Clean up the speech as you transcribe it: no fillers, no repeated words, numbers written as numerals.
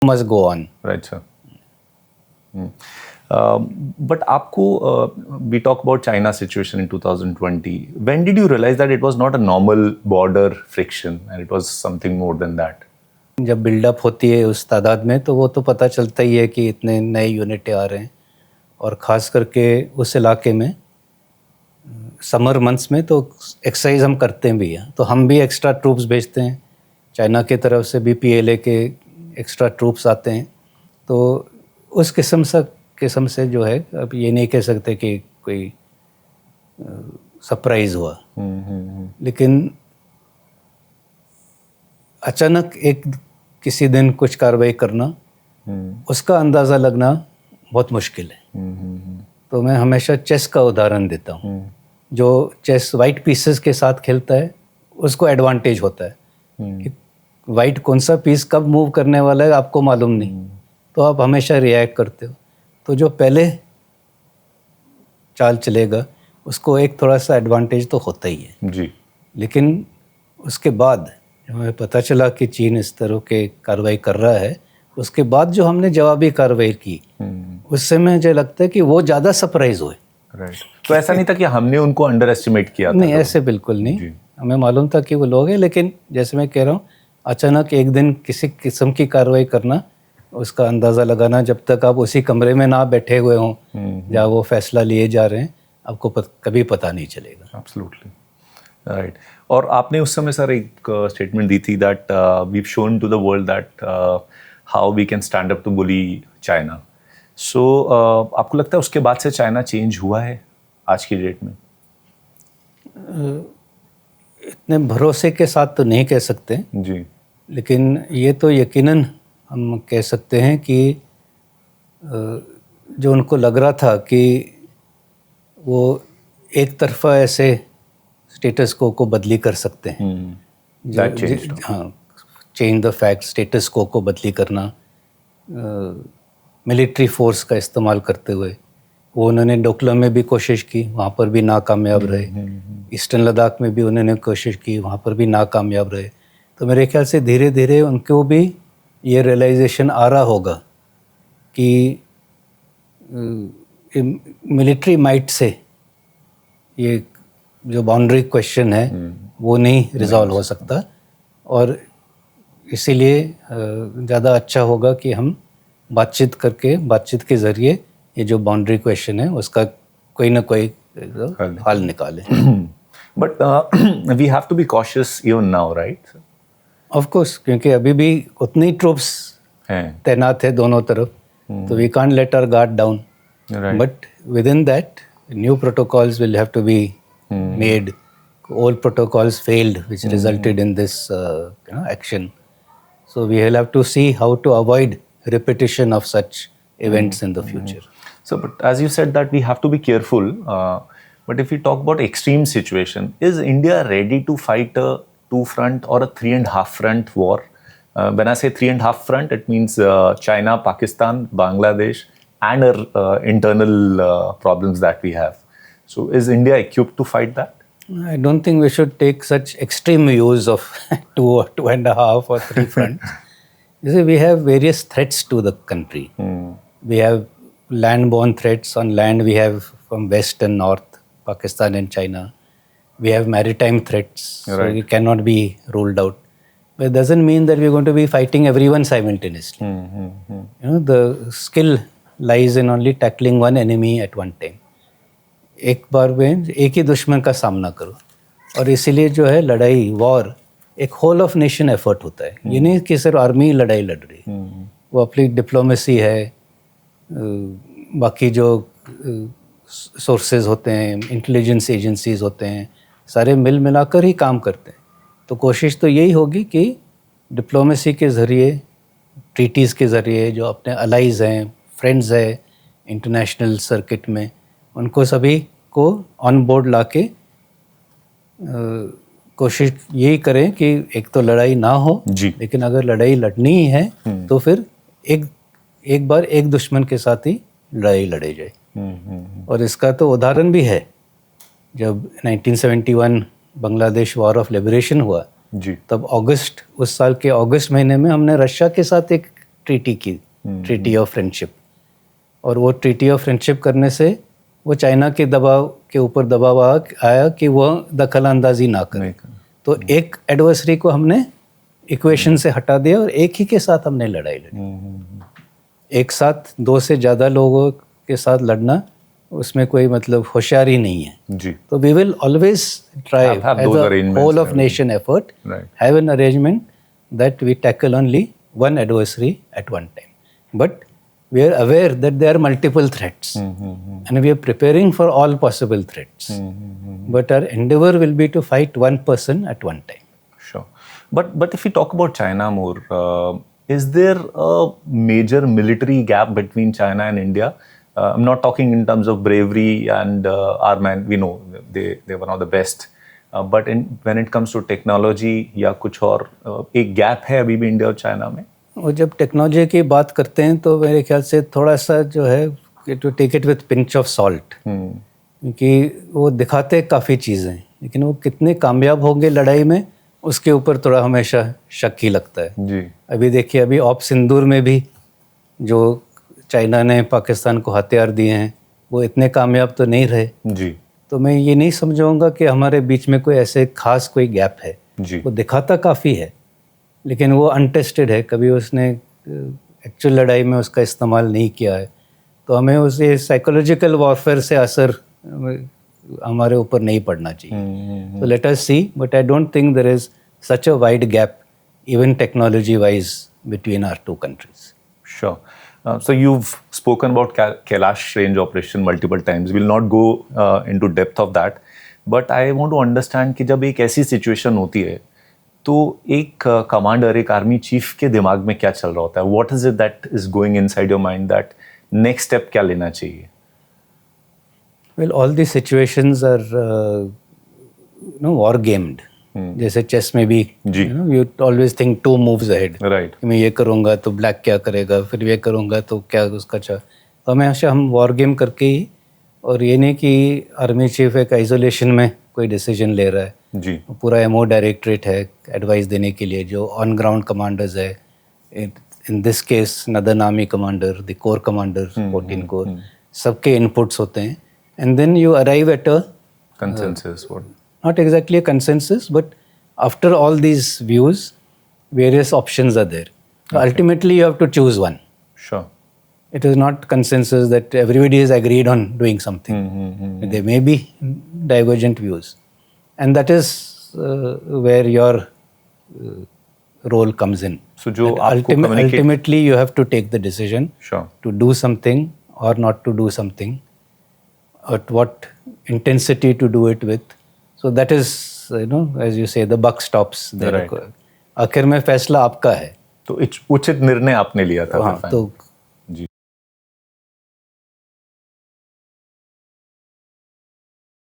must go on. Right, sir. But आपको we talk about China situation in 2020. When did you realize that it was not a normal border friction and it was something more than that? जब buildup होती है उस तादाद में तो वो तो पता चलता ही है कि इतने नए यूनिटें आ रहे हैं, और ख़ास करके उस इलाके में समर मंथ्स में तो एक्सरसाइज हम करते भी हैं, तो हम भी एक्स्ट्रा ट्रूप्स भेजते हैं, चाइना की तरफ से भी PLA के एक्स्ट्रा ट्रूप्स आते हैं। तो उस किस्म से जो है, अब ये नहीं कह सकते कि कोई सरप्राइज़ हुआ, लेकिन अचानक एक किसी दिन कुछ कार्रवाई करना, उसका अंदाज़ा लगना बहुत मुश्किल है। तो मैं हमेशा चेस का उदाहरण देता हूँ। जो चेस वाइट पीसेस के साथ खेलता है उसको एडवांटेज होता है कि वाइट कौन सा पीस कब मूव करने वाला है आपको मालूम नहीं, तो आप हमेशा रिएक्ट करते हो। तो जो पहले चाल चलेगा उसको एक थोड़ा सा एडवांटेज तो होता ही है जी। लेकिन उसके बाद हमें पता चला कि चीन इस तरह के कार्रवाई कर रहा है, उसके बाद जो हमने जवाबी कार्रवाई की, उससे मुझे लगता है कि वो ज़्यादा सरप्राइज हुए। राइट। तो ऐसा नहीं था कि हमने उनको अंडर एस्टिमेट किया था? नहीं, ऐसे बिल्कुल नहीं। हमें मालूम था कि वो लोग हैं, लेकिन जैसे मैं कह रहा हूँ, अचानक एक दिन किसी किस्म की कार्रवाई करना, उसका अंदाज़ा लगाना, जब तक आप उसी कमरे में ना बैठे हुए हों जहाँ वो फैसला लिए जा रहे हैं, आपको कभी पता नहीं चलेगा। Absolutely right. और आपने उस समय सर एक स्टेटमेंट दी थी that we shown to the world that how we can stand up to bully China. So आपको लगता है उसके बाद से चाइना चेंज हुआ है आज की डेट में? इतने भरोसे के साथ तो नहीं कह सकते जी, लेकिन ये तो यकीनन हम कह सकते हैं कि जो उनको लग रहा था कि वो एक तरफा ऐसे स्टेटस को बदली कर सकते हैं, हाँ, चेंज द फैक्ट, स्टेटस को बदली करना, मिलिट्री फोर्स का इस्तेमाल करते हुए, वो उन्होंने डोकलाम में भी कोशिश की, वहाँ पर भी नाकामयाब रहे। ईस्टर्न लद्दाख में भी उन्होंने कोशिश की, वहाँ पर भी नाकामयाब रहे। तो मेरे ख्याल से धीरे धीरे उनको भी ये रियलाइजेशन आ रहा होगा कि मिलिट्री माइट से ये जो बाउंड्री क्वेश्चन है वो नहीं रिजॉल्व हो सकता, और इसीलिए ज़्यादा अच्छा होगा कि हम बातचीत के ज़रिए ये जो बाउंड्री क्वेश्चन है उसका कोई ना कोई हल निकालें। But we have to be cautious even now, right? Of course, क्योंकि अभी भी उतनी ट्रूप्स तैनात है दोनों तरफ, तो we can't let our guard down, but within that new protocols will have to be made. Old protocols failed, which resulted in this action. So we will have to see how to avoid repetition of such events in the future. So, but as you said that we have to be careful. But if we talk about extreme situation, is India ready to fight a two-front or a 3.5-front war? When I say 3.5 front, it means China, Pakistan, Bangladesh, and our internal problems that we have. So, is India equipped to fight that? I don't think we should take such extreme views of 2.5 or 3 fronts. You see, we have various threats to the country. We have land-borne threats. On land, we have from west and north, Pakistan and China. We have maritime threats, so we cannot be ruled out. But it doesn't mean that we're going to be fighting everyone simultaneously. You know, the skill lies in only tackling one enemy at one time. एक बार में एक ही दुश्मन का सामना करो, और इसीलिए जो है लड़ाई, वॉर, एक होल ऑफ नेशन एफर्ट होता है। ये नहीं कि सिर्फ आर्मी लड़ाई लड़ रही, वो अपनी डिप्लोमेसी है, बाकी जो सोर्सेज होते हैं, इंटेलिजेंस एजेंसीज होते हैं, सारे मिल मिलाकर ही काम करते हैं। तो कोशिश तो यही होगी कि डिप्लोमेसी के ज़रिए, ट्रीटीज़ के ज़रिए, जो अपने अलाइज़ हैं, फ्रेंड्स हैं इंटरनेशनल सर्किट में, उनको सभी को ऑन बोर्ड लाके कोशिश यही करें कि एक तो लड़ाई ना हो, लेकिन अगर लड़ाई लड़नी ही है तो फिर एक बार एक दुश्मन के साथ ही लड़ाई लड़े जाए। और इसका तो उदाहरण भी है, जब 1971 बांग्लादेश वॉर ऑफ लिबरेशन हुआ, तब उस साल के अगस्त महीने में हमने रशिया के साथ एक ट्रीटी की, ट्रीटी ऑफ फ्रेंडशिप, और वो ट्रीटी ऑफ फ्रेंडशिप करने से वो चाइना के दबाव के ऊपर दबाव आया कि वो दखल अंदाजी ना करे। तो एक एडवर्सरी को हमने इक्वेशन से हटा दिया और एक ही के साथ हमने लड़ाई लड़ी। एक साथ दो से ज़्यादा लोगों के साथ लड़ना, उसमें कोई मतलब होशियारी नहीं है जी। तो we will always try as a whole of nation effort have an arrangement that we tackle only one adversary at one time, but we are aware that there are multiple threats and we are preparing for all possible threats, but our endeavor will be to fight one person at one time. Sure. But if we talk about China more, is there a major military gap between China and India? I'm not talking in terms of bravery and armament, we know they're one of the best, but when it comes to technology या कुछ और एक gap है अभी भी India और China में? और जब टेक्नोलॉजी की बात करते हैं तो मेरे ख्याल से थोड़ा सा जो है to take it with pinch of salt, क्योंकि वो दिखाते काफ़ी चीज़ें लेकिन वो कितने कामयाब होंगे लड़ाई में उसके ऊपर थोड़ा हमेशा शक ही लगता है जी। अभी देखिए, अभी ऑप सिंदूर में भी जो चाइना ने पाकिस्तान को हथियार दिए हैं वो इतने कामयाब तो नहीं रहे जी। तो मैं ये नहीं समझाऊंगा कि हमारे बीच में कोई ऐसे खास कोई गैप है जी। वो दिखाता काफ़ी है लेकिन वो अनटेस्टेड है, कभी उसने एक्चुअल लड़ाई में उसका इस्तेमाल नहीं किया है, तो हमें उसे साइकोलॉजिकल वॉरफेयर से असर हमारे ऊपर नहीं पड़ना चाहिए। तो let us see, but I don't think there is such a wide gap even technology wise between our two countries. Sure. So you've spoken about Kailash range operation multiple times. We'll not go into depth of that, but I want to understand कि जब एक ऐसी situation होती है तो एक commander, एक army chief के दिमाग में क्या चल रहा होता है? What is it that is going inside your mind that next step क्या लेना चाहिए? Well, all the situations are war gamed. जैसे चेस में भी you always think 2 moves ahead, right. मैं ये करूँगा तो ब्लैक क्या करेगा, फिर ये करूँगा तो क्या उसका तो हमेशा हम वॉर गेम करके ही, और ये नहीं कि आर्मी चीफ एक आइसोलेशन में कोई डिसीजन ले रहा है जी। पूरा एमओ डायरेक्टरेट है एडवाइस देने के लिए, जो ऑन ग्राउंड कमांडर्स है, in this case northern army commander, the corps commander 14 corps, सबके इनपुट्स होते हैं, and then you arrive at a consensus, not exactly a consensus, but after all these views various options are there. So ultimately you have to choose one. Sure. It is not consensus that everybody is agreed on doing something. There may be divergent views, and that is where your role comes in. So जो आपको ultimately you have to take the decision. Sure. To do something or not to do something, at what intensity to do it with. So that is, as you say, the buck stops there. Right. आखिर में फैसला आपका है, तो उचित निर्णय आपने लिया था। हाँ, तो